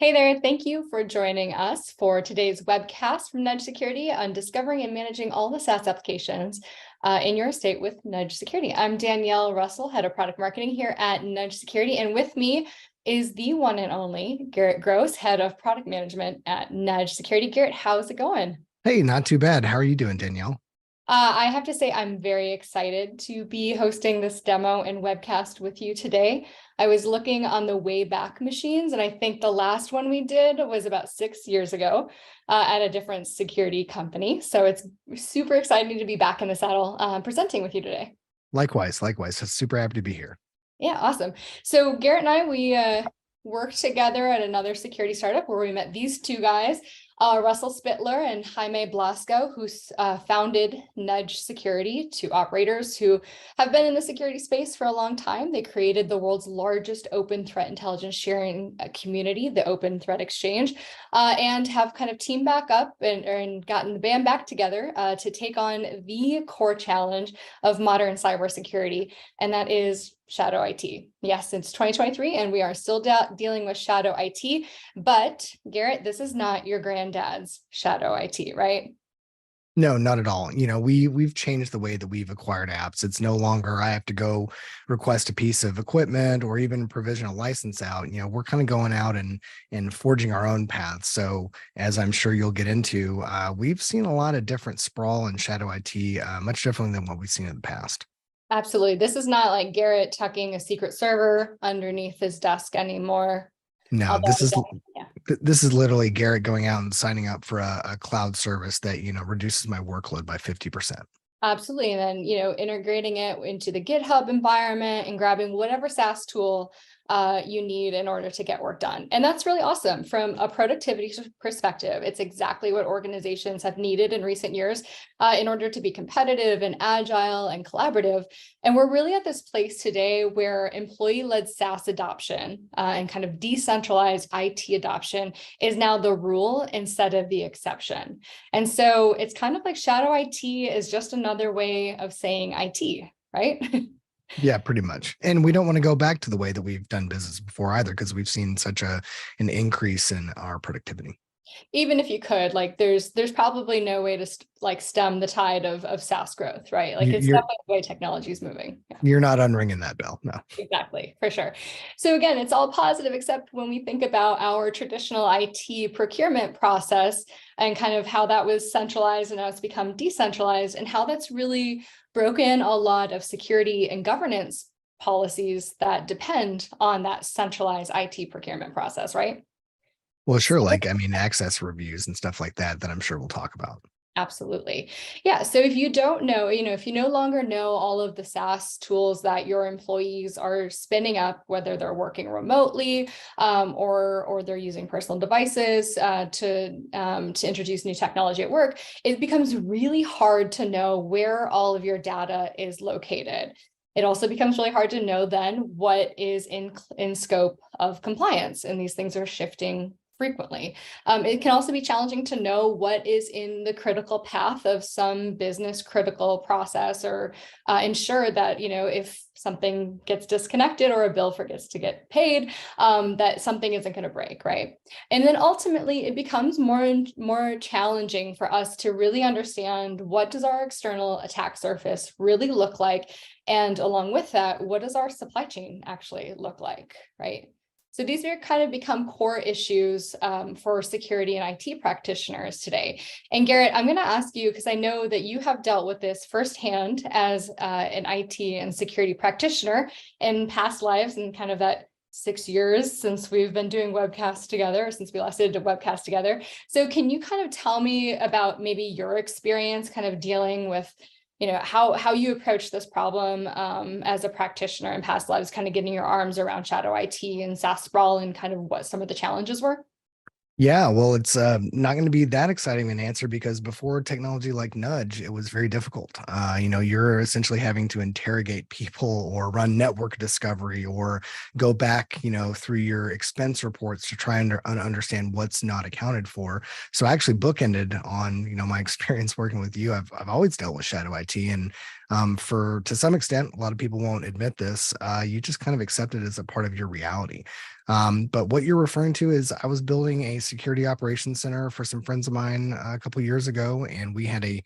Hey there, thank you for joining us for today's webcast from Nudge Security on discovering and managing all the SaaS applications in your estate with Nudge Security. I'm Danielle Russell, Head of Product Marketing here at Nudge Security, and with me is the one and only Garrett Gross, Head of Product Management at Nudge Security. Garrett, how's it going? Hey, not too bad. How are you doing, Danielle? I have to say I'm very excited to be hosting this demo and webcast with you today. I was looking on the Wayback Machines, and I think the last one we did was about 6 years ago at a different security company. So it's super exciting to be back in the saddle presenting with you today. Likewise. Super happy to be here. Yeah, awesome. So Garrett and I, we worked together at another security startup where we met these two guys, Russell Spittler and Jaime Blasco, who founded Nudge Security, two operators who have been in the security space for a long time. They created the world's largest open threat intelligence sharing community, the Open Threat Exchange, and have kind of teamed back up and gotten the band back together to take on the core challenge of modern cybersecurity, and that is shadow IT. Yes, it's 2023 and we are still dealing with shadow IT, but Garrett, this is not your granddad's shadow IT, right? No, not at all. We've changed the way that we've acquired apps. It's no longer I have to go request a piece of equipment or even provision a license out. We're kind of going out and forging our own path. So as I'm sure you'll get into, we've seen a lot of different sprawl and shadow IT, much differently than what we've seen in the past. Absolutely. This is not like Garrett tucking a secret server underneath his desk anymore. No, Although, yeah. this is literally Garrett going out and signing up for a cloud service that, reduces my workload by 50%. Absolutely. And then, integrating it into the GitHub environment and grabbing whatever SaaS tool you need in order to get work done. And that's really awesome from a productivity perspective. It's exactly what organizations have needed in recent years in order to be competitive and agile and collaborative. And we're really at this place today where employee-led SaaS adoption and kind of decentralized IT adoption is now the rule instead of the exception. And so it's kind of like shadow IT is just another way of saying IT, right? Yeah, pretty much. And we don't want to go back to the way that we've done business before either, because we've seen such an increase in our productivity. Even if you could, like, there's probably no way to stem the tide of SaaS growth, right? Like, it's You're definitely the way technology is moving. Yeah. you're not unringing that bell. No. Exactly, for sure. So again, it's all positive, except when we think about our traditional IT procurement process and kind of how that was centralized and now it's become decentralized, and how that's really broken a lot of security and governance policies that depend on that centralized IT procurement process, right? Well, sure. Access reviews and stuff like that I'm sure we'll talk about. Absolutely. Yeah. So if you don't know, if you no longer know all of the SaaS tools that your employees are spinning up, whether they're working remotely or they're using personal devices to introduce new technology at work, it becomes really hard to know where all of your data is located. It also becomes really hard to know then what is in scope of compliance, and these things are shifting frequently. It can also be challenging to know what is in the critical path of some business critical process, or ensure that, if something gets disconnected or a bill forgets to get paid, that something isn't going to break, right? And then ultimately it becomes more and more challenging for us to really understand, what does our external attack surface really look like? And along with that, what does our supply chain actually look like, right? So these are kind of become core issues for security and IT practitioners today. And Garrett, I'm going to ask you, because I know that you have dealt with this firsthand as an IT and security practitioner in past lives, and kind of that 6 years since we've been doing webcasts together, since we last did a webcast together. So can you kind of tell me about maybe your experience kind of dealing with how you approach this problem as a practitioner in past lives, kind of getting your arms around shadow IT and SaaS sprawl, and kind of what some of the challenges were? Yeah, well, it's not going to be that exciting an answer because before technology like Nudge, it was very difficult. You're essentially having to interrogate people or run network discovery or go back, through your expense reports to try and understand what's not accounted for. So I actually bookended on, my experience working with you. I've always dealt with shadow IT, and for to some extent, a lot of people won't admit this. You just kind of accept it as a part of your reality. But what you're referring to is I was building a security operations center for some friends of mine a couple of years ago, and we had a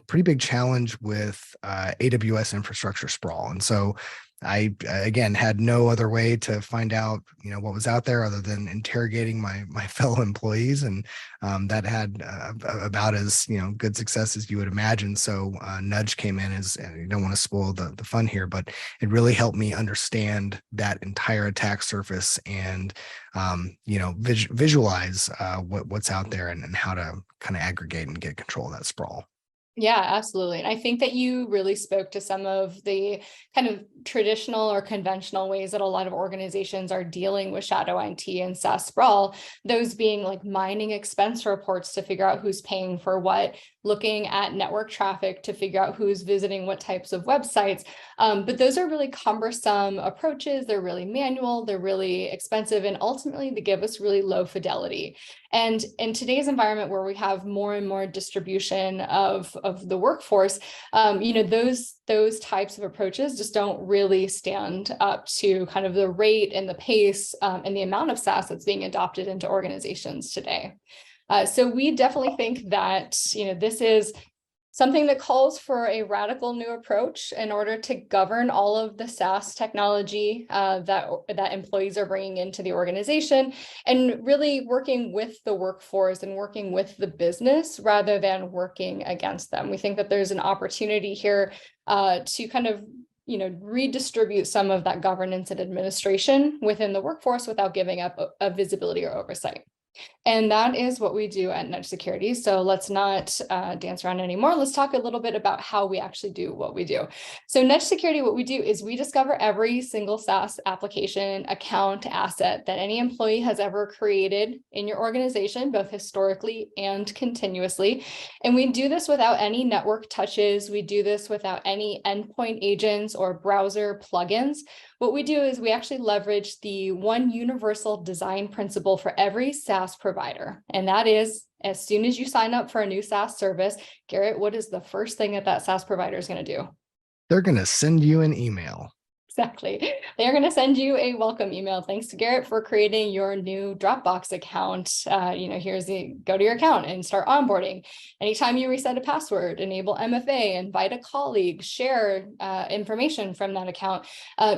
pretty big challenge with AWS infrastructure sprawl. And so I again had no other way to find out, what was out there other than interrogating my fellow employees, and that had about as good success as you would imagine. So Nudge came in as, and you don't want to spoil the fun here, but it really helped me understand that entire attack surface and visualize what's out there, and how to kind of aggregate and get control of that sprawl. Yeah, absolutely. And I think that you really spoke to some of the kind of traditional or conventional ways that a lot of organizations are dealing with shadow IT and SaaS sprawl, those being like mining expense reports to figure out who's paying for what, looking at network traffic to figure out who's visiting what types of websites. But those are really cumbersome approaches. They're really manual, they're really expensive, and ultimately they give us really low fidelity. And in today's environment where we have more and more distribution of the workforce, those types of approaches just don't really stand up to kind of the rate and the pace and the amount of SaaS that's being adopted into organizations today. So we definitely think that this is something that calls for a radical new approach in order to govern all of the SaaS technology that employees are bringing into the organization, and really working with the workforce and working with the business rather than working against them. We think that there's an opportunity here to kind of redistribute some of that governance and administration within the workforce without giving up a visibility or oversight. And that is what we do at Nudge Security. So let's not dance around anymore. Let's talk a little bit about how we actually do what we do. So Nudge Security, what we do is we discover every single SaaS application, account, asset that any employee has ever created in your organization, both historically and continuously. And we do this without any network touches. We do this without any endpoint agents or browser plugins. What we do is we actually leverage the one universal design principle for every SaaS provider. And that is, as soon as you sign up for a new SaaS service, Garrett, what is the first thing that SaaS provider is going to do? They're going to send you an email. Exactly. They're going to send you a welcome email. Thanks to Garrett for creating your new Dropbox account. Go to your account and start onboarding. Anytime you reset a password, enable MFA, invite a colleague, share information from that account.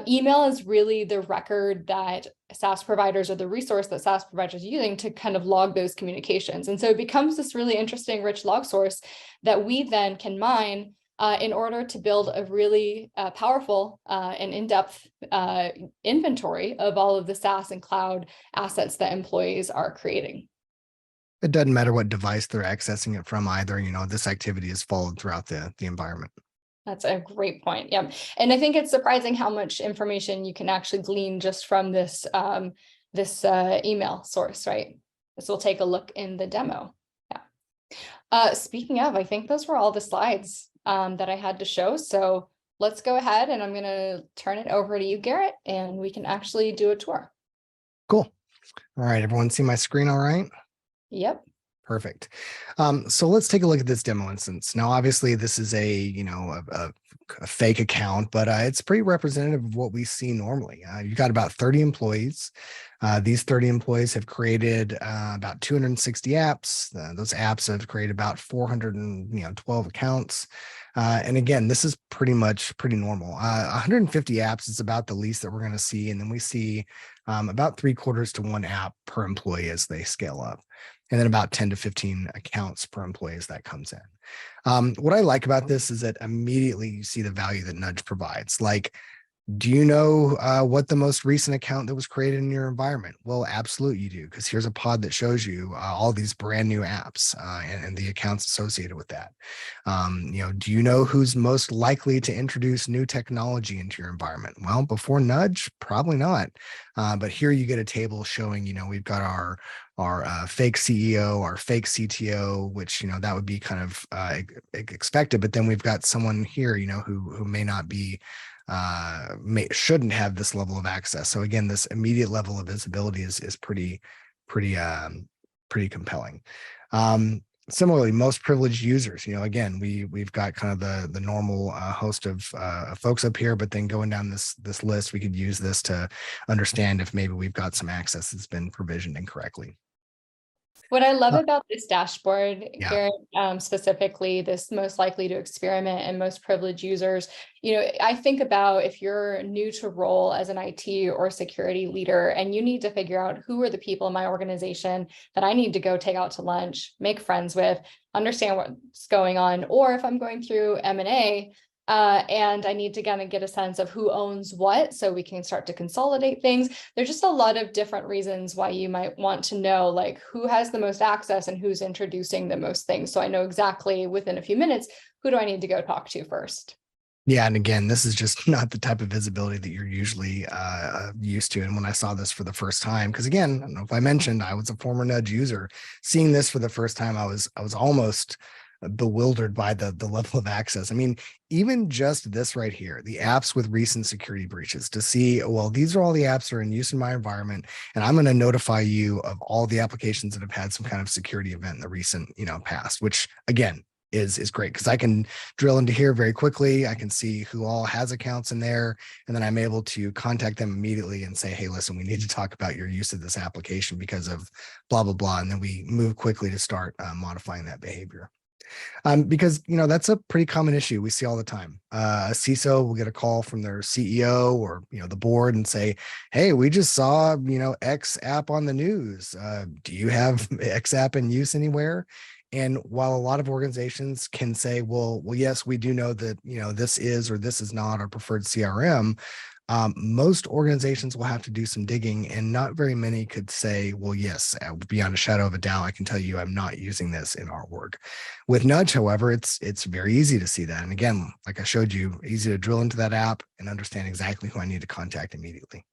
Email is really the record that SaaS providers, or the resource that SaaS providers are using to kind of log those communications. And so it becomes this really interesting, rich log source that we then can mine in order to build a really powerful and in-depth inventory of all of the SaaS and cloud assets that employees are creating. It doesn't matter what device they're accessing it from either. This activity is followed throughout the environment. That's a great point. Yeah. And I think it's surprising how much information you can actually glean just from this email source, right? So we'll take a look in the demo. Yeah. Speaking of, I think those were all the slides that I had to show. So let's go ahead, and I'm going to turn it over to you, Garrett, and we can actually do a tour. Cool. All right. Everyone see my screen all right? Yep. Perfect. So let's take a look at this demo instance. Now, obviously, this is a fake account, but it's pretty representative of what we see normally. You've got about 30 employees. These 30 employees have created about 260 apps. Those apps have created about 412 accounts. And again, this is pretty normal. 150 apps is about the least that we're going to see. And then we see about 3/4 to 1 app per employee as they scale up. And then about 10 to 15 accounts per employee as that comes in. What I like about this is that immediately you see the value that Nudge provides. Like, Do you know what the most recent account that was created in your environment? Well, absolutely you do, because here's a pod that shows you all these brand new apps and the accounts associated with that. Do you know who's most likely to introduce new technology into your environment? Well, before Nudge, probably not. But here you get a table showing, we've got our fake CEO, our fake CTO, which that would be kind of expected. But then we've got someone here, who may not be shouldn't have this level of access. So again, this immediate level of visibility is pretty compelling. Similarly, most privileged users, again, we've got kind of the normal host of folks up here, but then going down this list, we could use this to understand if maybe we've got some access that's been provisioned incorrectly. What I love about this dashboard, Yeah. Garrett, specifically this most likely to experiment and most privileged users, I think about if you're new to role as an IT or security leader and you need to figure out who are the people in my organization that I need to go take out to lunch, make friends with, understand what's going on, or if I'm going through M&A, and I need to kind of get a sense of who owns what so we can start to consolidate things. There's just a lot of different reasons why you might want to know like who has the most access and who's introducing the most things. So I know exactly within a few minutes, who do I need to go talk to first? Yeah, and again, this is just not the type of visibility that you're usually used to. And when I saw this for the first time, because again, I don't know if I mentioned I was a former Nudge user, seeing this for the first time, I was almost bewildered by the level of access. I mean, even just this right here, the apps with recent security breaches, to see, well, these are all the apps that are in use in my environment, and I'm going to notify you of all the applications that have had some kind of security event in the recent, past, which again is great because I can drill into here very quickly. I can see who all has accounts in there, and then I'm able to contact them immediately and say, hey, listen, we need to talk about your use of this application because of blah, blah, blah. And then we move quickly to start modifying that behavior. Because that's a pretty common issue we see all the time. A CISO will get a call from their CEO or the board and say, "Hey, we just saw X app on the news. Do you have X app in use anywhere?" And while a lot of organizations can say, "Well, yes, we do know that this is or this is not our preferred CRM," most organizations will have to do some digging, and not very many could say, well, yes, beyond a shadow of a doubt, I can tell you I'm not using this in our work. With Nudge, however, it's very easy to see that. And again, like I showed you, easy to drill into that app and understand exactly who I need to contact immediately.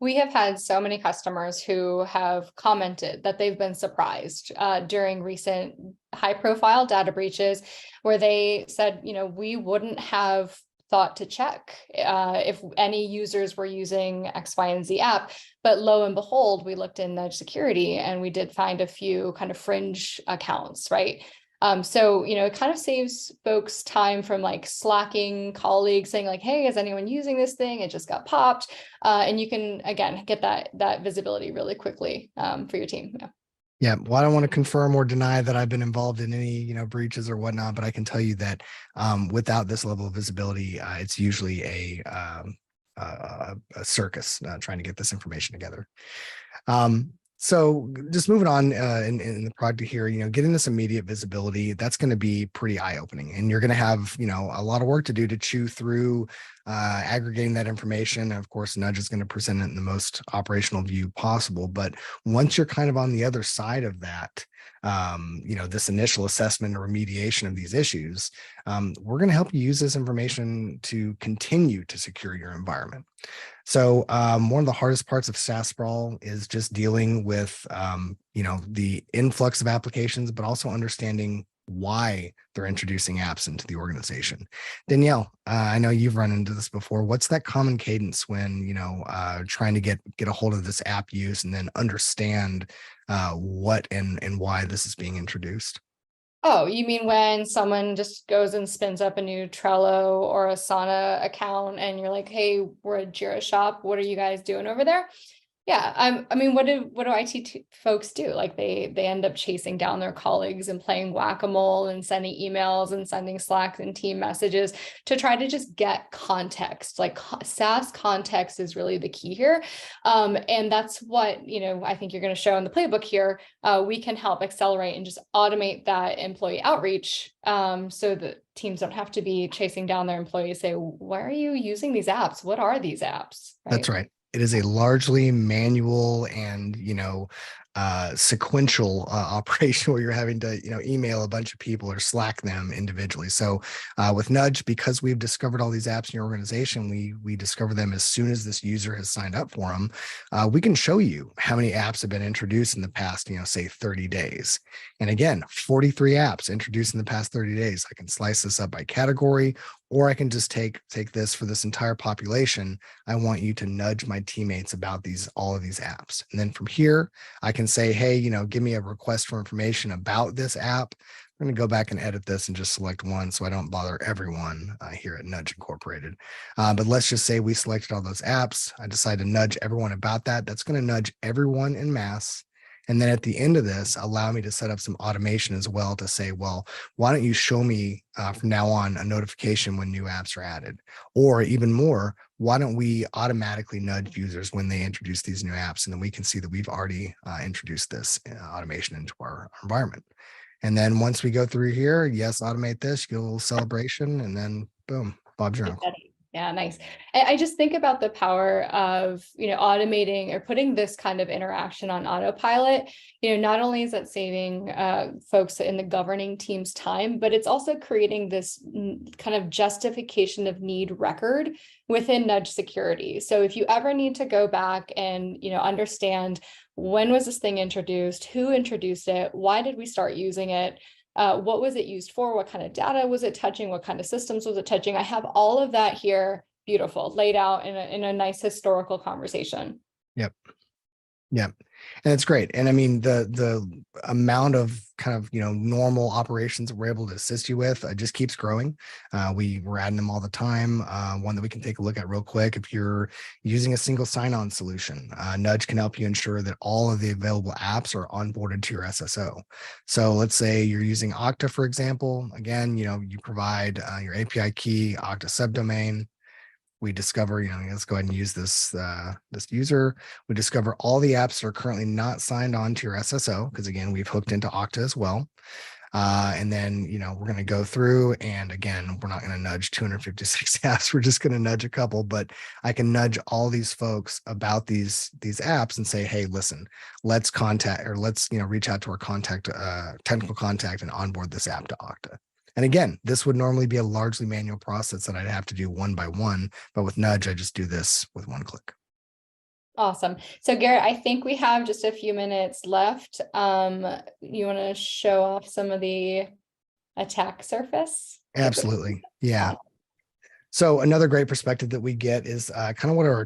We have had so many customers who have commented that they've been surprised during recent high-profile data breaches where they said, we wouldn't have thought to check if any users were using X, Y, and Z app. But lo and behold, we looked in Nudge Security and we did find a few kind of fringe accounts, right? So, it kind of saves folks time from like slacking colleagues saying like, hey, is anyone using this thing? It just got popped. And you can, again, get that visibility really quickly for your team. Yeah. Yeah, well, I don't want to confirm or deny that I've been involved in any, breaches or whatnot, but I can tell you that without this level of visibility, it's usually a circus trying to get this information together. So just moving on in the product here, getting this immediate visibility, that's going to be pretty eye-opening, and you're going to have, a lot of work to do to chew through aggregating that information. And of course, Nudge is going to present it in the most operational view possible. But once you're kind of on the other side of that, this initial assessment or remediation of these issues, we're going to help you use this information to continue to secure your environment. So one of the hardest parts of SaaS sprawl is just dealing with, the influx of applications, but also understanding why they're introducing apps into the organization. Danielle, I know you've run into this before. What's that common cadence when, trying to get a hold of this app use and then understand what and why this is being introduced? Oh, you mean when someone just goes and spins up a new Trello or a Asana account and you're like, hey, we're a Jira shop. What are you guys doing over there? Yeah, I mean, what do IT folks do? Like they end up chasing down their colleagues and playing whack-a-mole and sending emails and sending Slack and team messages to try to just get context. Like SaaS context is really the key here, and that's what I think you're going to show in the playbook here. We can help accelerate and just automate that employee outreach, so that teams don't have to be chasing down their employees. Say, why are you using these apps? What are these apps? That's Right. right. It is a largely manual and, sequential operation where you're having to, email a bunch of people or Slack them individually. So with Nudge, because we've discovered all these apps in your organization, we discover them as soon as this user has signed up for them. We can show you how many apps have been introduced in the past, say 30 days. And again, 43 apps introduced in the past 30 days. I can slice this up by category, or I can just take this for this entire population. I want you to nudge my teammates about all of these apps. And then from here, I can say, hey, give me a request for information about this app. I'm going to go back and edit this and just select one so I don't bother everyone here at Nudge Incorporated. But let's just say we selected all those apps. I decide to nudge everyone about that. That's going to nudge everyone en masse. And then at the end of this, allow me to set up some automation as well to say, well, why don't you show me from now on a notification when new apps are added? Or even more, why don't we automatically nudge users when they introduce these new apps? And then we can see that we've already introduced this automation into our environment. And then once we go through here, yes, automate this, you get a little celebration, and then boom, Bob's your uncle. Yeah, nice. I just think about the power of, automating or putting this kind of interaction on autopilot. Not only is that saving folks in the governing team's time, but it's also creating this kind of justification of need record within Nudge security. So if you ever need to go back and, understand, when was this thing introduced, who introduced it, why did we start using it, what was it used for? What kind of data was it touching? What kind of systems was it touching? I have all of that here, beautiful, laid out in a nice historical conversation. Yep. Yep. And it's great. And I mean, the amount of kind of, normal operations that we're able to assist you with just keeps growing. We're adding them all the time. One that we can take a look at real quick. If you're using a single sign-on solution, Nudge can help you ensure that all of the available apps are onboarded to your SSO. So let's say you're using Okta, for example. Again, you provide your API key, Okta subdomain. We discover, let's go ahead and use this user. We discover all the apps that are currently not signed on to your SSO, because again, we've hooked into Okta as well. And then, we're going to go through, and again, we're not going to nudge 256 apps. We're just going to nudge a couple, but I can nudge all these folks about these apps and say, hey, listen, let's reach out to our technical contact and onboard this app to Okta. And again, this would normally be a largely manual process that I'd have to do one by one, but with Nudge, I just do this with one click. Awesome. So Garrett, I think we have just a few minutes left. You want to show off some of the attack surface? Absolutely. Yeah. So another great perspective that we get is kind of what our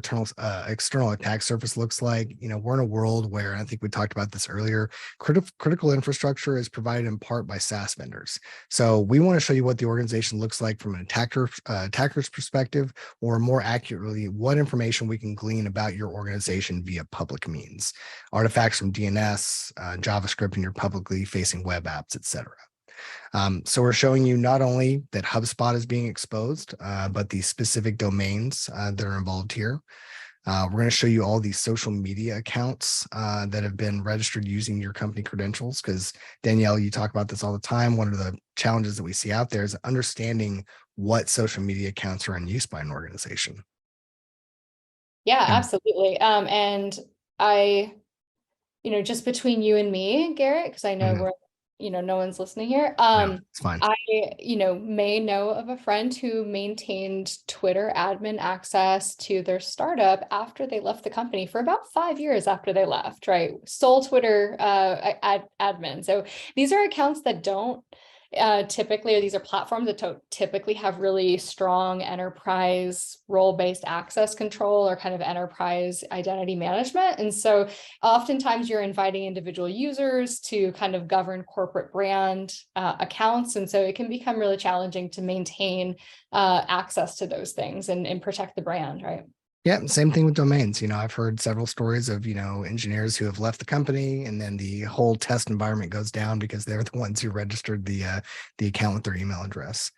external attack surface looks like. We're in a world where, and I think we talked about this earlier, critical infrastructure is provided in part by SaaS vendors. So we want to show you what the organization looks like from an attacker's perspective, or more accurately, what information we can glean about your organization via public means, artifacts from DNS, JavaScript, and your publicly facing web apps, et cetera. So we're showing you not only that HubSpot is being exposed, but the specific domains that are involved here. We're going to show you all these social media accounts that have been registered using your company credentials, because Danielle, you talk about this all the time. One of the challenges that we see out there is understanding what social media accounts are in use by an organization. Yeah, absolutely. And I, just between you and me, Garrett, because I know we're no one's listening here. No, it's fine. I, may know of a friend who maintained Twitter admin access to their startup after they left the company for about 5 years after they left, right? Sole Twitter admin. So these are accounts that don't typically, or these are platforms that don't typically have really strong enterprise role-based access control or kind of enterprise identity management. And so oftentimes you're inviting individual users to kind of govern corporate brand accounts. And so it can become really challenging to maintain access to those things and protect the brand, right? Yeah, same thing with domains. I've heard several stories of, engineers who have left the company and then the whole test environment goes down because they're the ones who registered the account with their email address.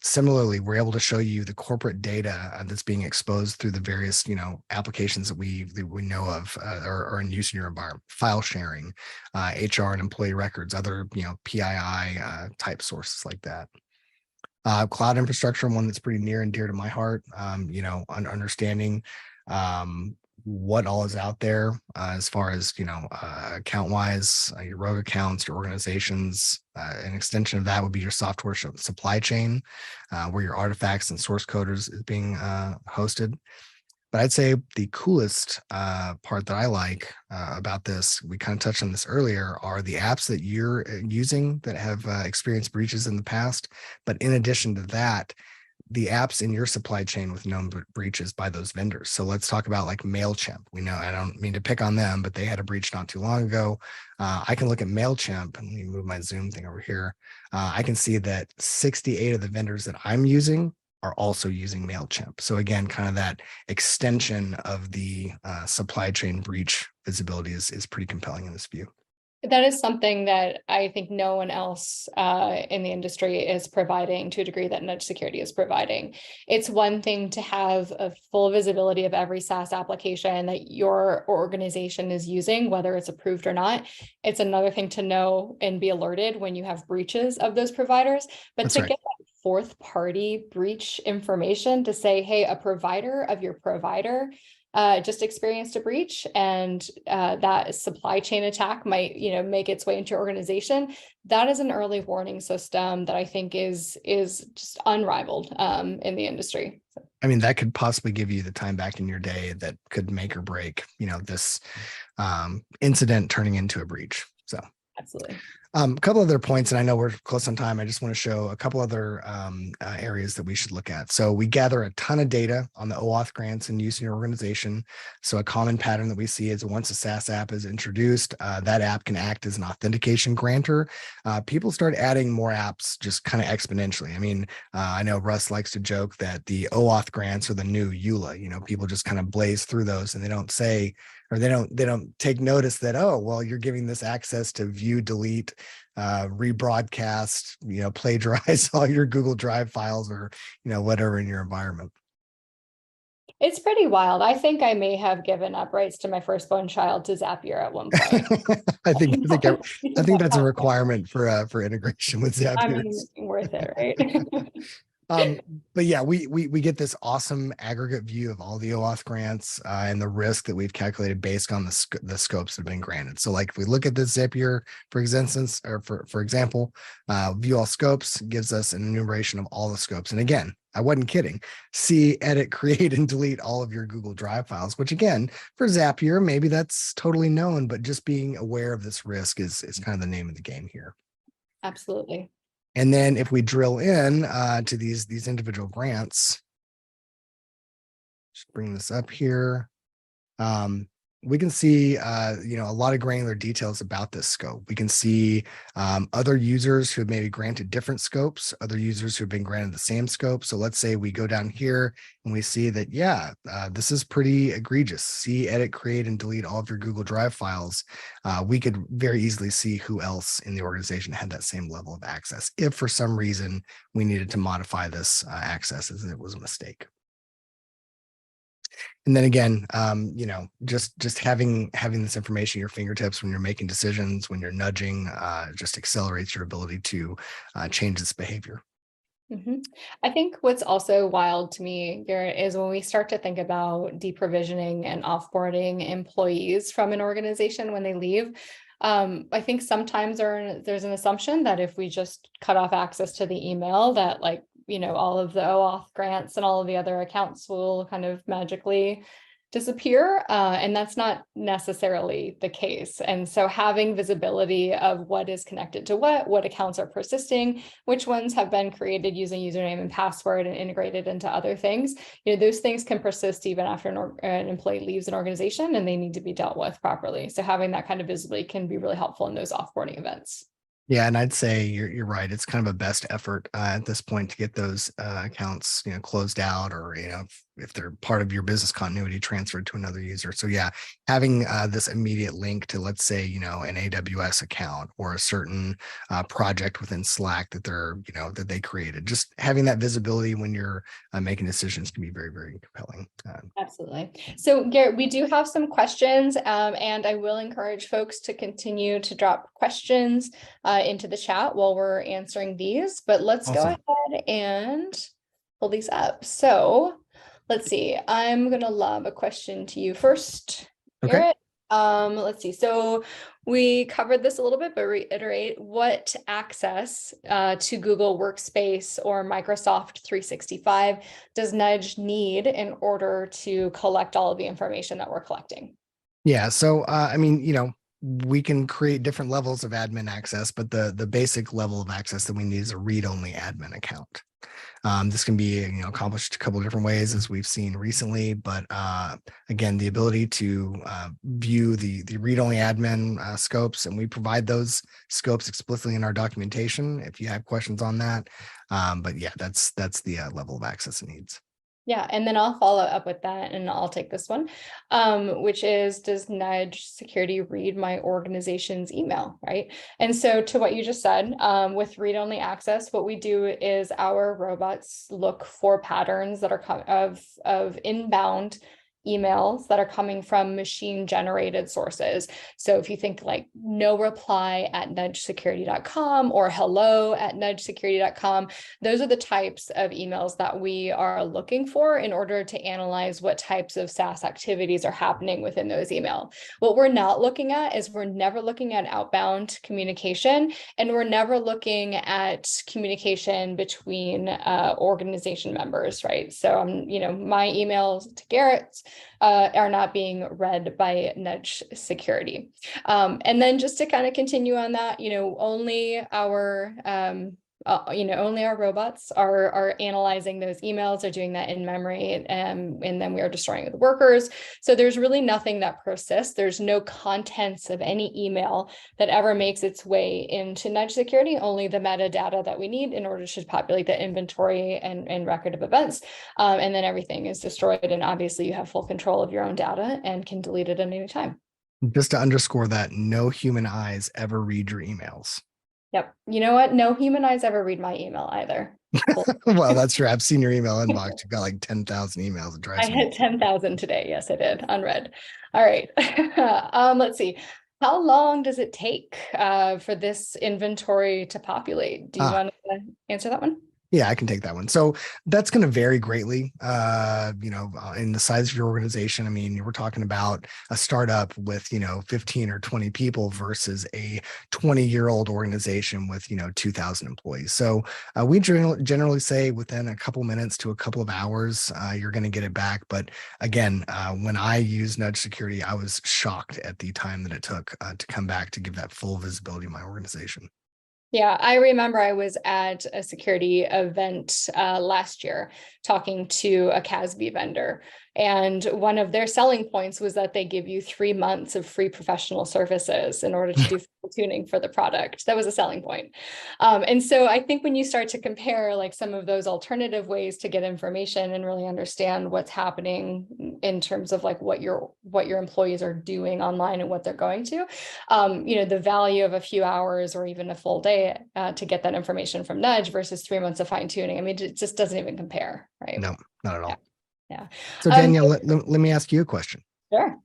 Similarly, we're able to show you the corporate data that's being exposed through the various, applications that we know of or in use in your environment, file sharing, HR and employee records, other, PII type sources like that. Cloud infrastructure, one that's pretty near and dear to my heart. Understanding what all is out there as far as account wise, your rogue accounts, your organizations. An extension of that would be your software supply chain, where your artifacts and source coders is being hosted. But I'd say the coolest part that I like about this, we kind of touched on this earlier, are the apps that you're using that have experienced breaches in the past. But in addition to that, the apps in your supply chain with known breaches by those vendors. So let's talk about like MailChimp. We know, I don't mean to pick on them, but they had a breach not too long ago. I can look at MailChimp and let me move my Zoom thing over here. I can see that 68 of the vendors that I'm using are also using MailChimp. So again, kind of that extension of the supply chain breach visibility is pretty compelling in this view. That is something that I think no one else in the industry is providing to a degree that Nudge Security is providing. It's one thing to have a full visibility of every SaaS application that your organization is using, whether it's approved or not. It's another thing to know and be alerted when you have breaches of those providers. But That's to right. get that fourth party breach information to say, hey, a provider of your provider just experienced a breach, and that supply chain attack might, make its way into your organization. That is an early warning system that I think is just unrivaled in the industry. I mean, that could possibly give you the time back in your day that could make or break, this incident turning into a breach. So Absolutely. a couple other points, and I know we're close on time. I just want to show a couple other areas that we should look at. So we gather a ton of data on the OAuth grants and use in your organization. So a common pattern that we see is once a SaaS app is introduced, that app can act as an authentication grantor. People start adding more apps just kind of exponentially. I mean, I know Russ likes to joke that the OAuth grants are the new EULA. People just kind of blaze through those and they don't say, or they don't take notice that, oh, well, you're giving this access to view, delete, rebroadcast, plagiarize all your Google Drive files or, whatever in your environment. It's pretty wild. I think I may have given up rights to my firstborn child to Zapier at one point. I think that's a requirement for integration with I Zapier. mean, worth it, right? But yeah, we get this awesome aggregate view of all the OAuth grants and the risk that we've calculated based on the scopes that have been granted. So like if we look at this Zapier, for instance, or for example, view all scopes gives us an enumeration of all the scopes. And again, I wasn't kidding. See, edit, create, and delete all of your Google Drive files, which again, for Zapier, maybe that's totally known, but just being aware of this risk is kind of the name of the game here. Absolutely. And then if we drill in to these individual grants, just bring this up here. We can see, a lot of granular details about this scope. We can see other users who have maybe granted different scopes, other users who have been granted the same scope. So let's say we go down here and we see that, this is pretty egregious. See, edit, create, and delete all of your Google Drive files. We could very easily see who else in the organization had that same level of access if for some reason we needed to modify this access as it was a mistake. And then again, just having this information at your fingertips when you're making decisions, when you're nudging, just accelerates your ability to change this behavior. Mm-hmm. I think what's also wild to me, Garrett, is when we start to think about deprovisioning and offboarding employees from an organization when they leave. I think sometimes there's an assumption that if we just cut off access to the email, that all of the OAuth grants and all of the other accounts will kind of magically disappear. And that's not necessarily the case. And so having visibility of what is connected to what accounts are persisting, which ones have been created using username and password and integrated into other things, those things can persist even after an employee leaves an organization and they need to be dealt with properly. So having that kind of visibility can be really helpful in those offboarding events. Yeah, and I'd say you're right. It's kind of a best effort at this point to get those accounts closed out or if they're part of your business continuity transferred to another user. So yeah, having this immediate link to, let's say, an AWS account or a certain project within Slack that that they created, just having that visibility when you're making decisions can be very, very compelling. Absolutely. So Garrett, we do have some questions, and I will encourage folks to continue to drop questions into the chat while we're answering these, but let's go ahead and pull these up. So let's see, I'm going to lob a question to you first, Garrett. Let's see. So we covered this a little bit, but reiterate, what access to Google Workspace or Microsoft 365 does Nudge need in order to collect all of the information that we're collecting? Yeah. So, I mean, we can create different levels of admin access, but the basic level of access that we need is a read-only admin account. This can be accomplished a couple of different ways, as we've seen recently. But again, the ability to view the read-only admin scopes, and we provide those scopes explicitly in our documentation if you have questions on that. But yeah, that's the level of access it needs. Yeah, and then I'll follow up with that, and I'll take this one, which is, does Nudge Security read my organization's email, right? And so to what you just said, with read-only access, what we do is our robots look for patterns that are of inbound emails that are coming from machine generated sources. So if you think like no reply at nudgesecurity.com or hello at nudgesecurity.com, those are the types of emails that we are looking for in order to analyze what types of SaaS activities are happening within those emails. What we're not looking at is we're never looking at outbound communication, and we're never looking at communication between organization members, right? So my emails to Garrett are not being read by Nudge Security. And then just to kind of continue on that, only our robots are analyzing those emails, are doing that in memory, and then we are destroying the workers. So there's really nothing that persists. There's no contents of any email that ever makes its way into Nudge Security, only the metadata that we need in order to populate the inventory and record of events. And then everything is destroyed. And obviously you have full control of your own data and can delete it at any time. Just to underscore that, no human eyes ever read your emails. Yep. You know what? No human eyes ever read my email either. Well, that's true. I've seen your email inbox. You've got like 10,000 emails. It drives I me. had 10,000 today. Yes, I did. Unread. All right. Let's see. How long does it take for this inventory to populate? Do you want to answer that one? Yeah, I can take that one. So that's going to vary greatly, in the size of your organization. I mean, we're talking about a startup with, 15 or 20 people versus a 20-year-old organization with, 2,000 employees. So we generally say within a couple minutes to a couple of hours, you're going to get it back. But again, when I use Nudge Security, I was shocked at the time that it took to come back to give that full visibility of my organization. Yeah, I remember I was at a security event last year talking to a CASB vendor. And one of their selling points was that they give you 3 months of free professional services in order to do tuning for the product. That was a selling point. And so I think when you start to compare like some of those alternative ways to get information and really understand what's happening in terms of like what your employees are doing online and what they're going to, the value of a few hours or even a full day to get that information from Nudge versus 3 months of fine tuning. I mean, it just doesn't even compare, right? No, not at all. Yeah. So Danielle, let me ask you a question. Sure.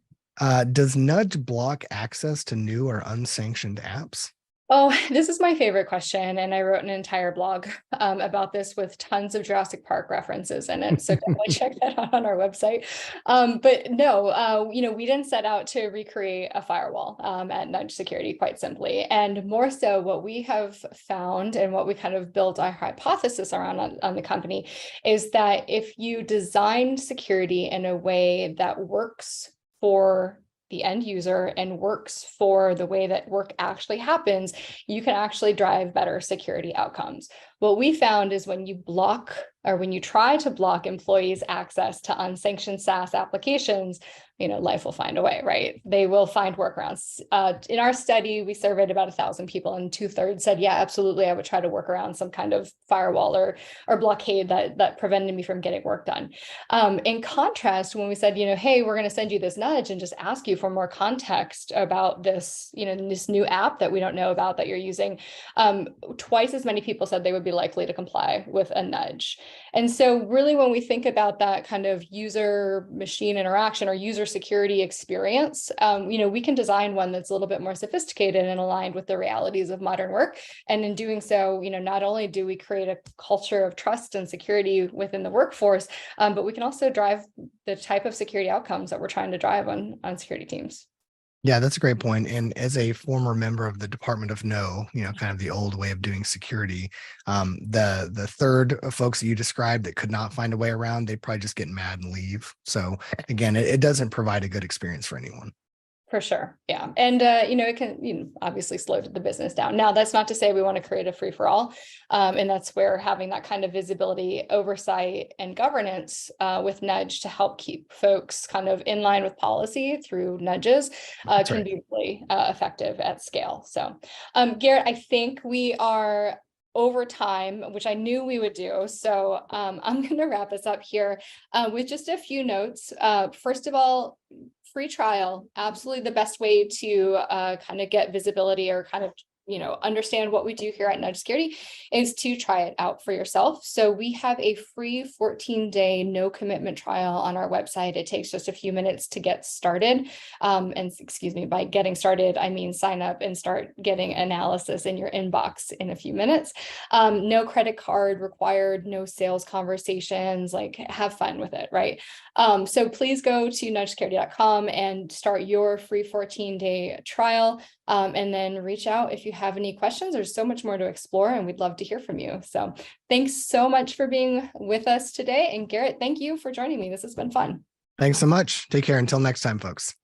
Does Nudge block access to new or unsanctioned apps? Oh, this is my favorite question. And I wrote an entire blog about this with tons of Jurassic Park references in it. So definitely check that out on our website. But no, we didn't set out to recreate a firewall at Nudge Security, quite simply. And more so what we have found and what we kind of built our hypothesis around on the company is that if you design security in a way that works for the end user and works for the way that work actually happens, you can actually drive better security outcomes. What we found is when you block, or when you try to block employees' access to unsanctioned SaaS applications, life will find a way, right? They will find workarounds. In our study, we surveyed about 1,000 people, and 2/3 said, yeah, absolutely, I would try to work around some kind of firewall or blockade that prevented me from getting work done. In contrast, when we said, hey, we're going to send you this nudge and just ask you for more context about this, this new app that we don't know about that you're using, twice as many people said they would be likely to comply with a nudge. And so really, when we think about that kind of user machine interaction or user security experience, we can design one that's a little bit more sophisticated and aligned with the realities of modern work. And in doing so, not only do we create a culture of trust and security within the workforce, but we can also drive the type of security outcomes that we're trying to drive on security teams. Yeah, that's a great point. And as a former member of the Department of No, kind of the old way of doing security, the third of folks that you described that could not find a way around, they'd probably just get mad and leave. So again, it doesn't provide a good experience for anyone. For sure. Yeah. And, it can obviously slow the business down. Now, that's not to say we want to create a free for all. And that's where having that kind of visibility, oversight, and governance with nudge to help keep folks kind of in line with policy through nudges can be really effective at scale. So, Garrett, I think we are over time, which I knew we would do. So I'm going to wrap us up here with just a few notes. First of all, free trial, absolutely the best way to kind of get visibility or kind of understand what we do here at Nudge Security is to try it out for yourself. So we have a free 14-day no commitment trial on our website. It takes just a few minutes to get started. And excuse me, by getting started, I mean sign up and start getting analysis in your inbox in a few minutes. No credit card required, no sales conversations, like have fun with it, right? So please go to nudgesecurity.com and start your free 14-day trial. And then reach out if you have any questions. There's so much more to explore, and we'd love to hear from you. So thanks so much for being with us today. And Garrett, thank you for joining me. This has been fun. Thanks so much. Take care. Until next time, folks.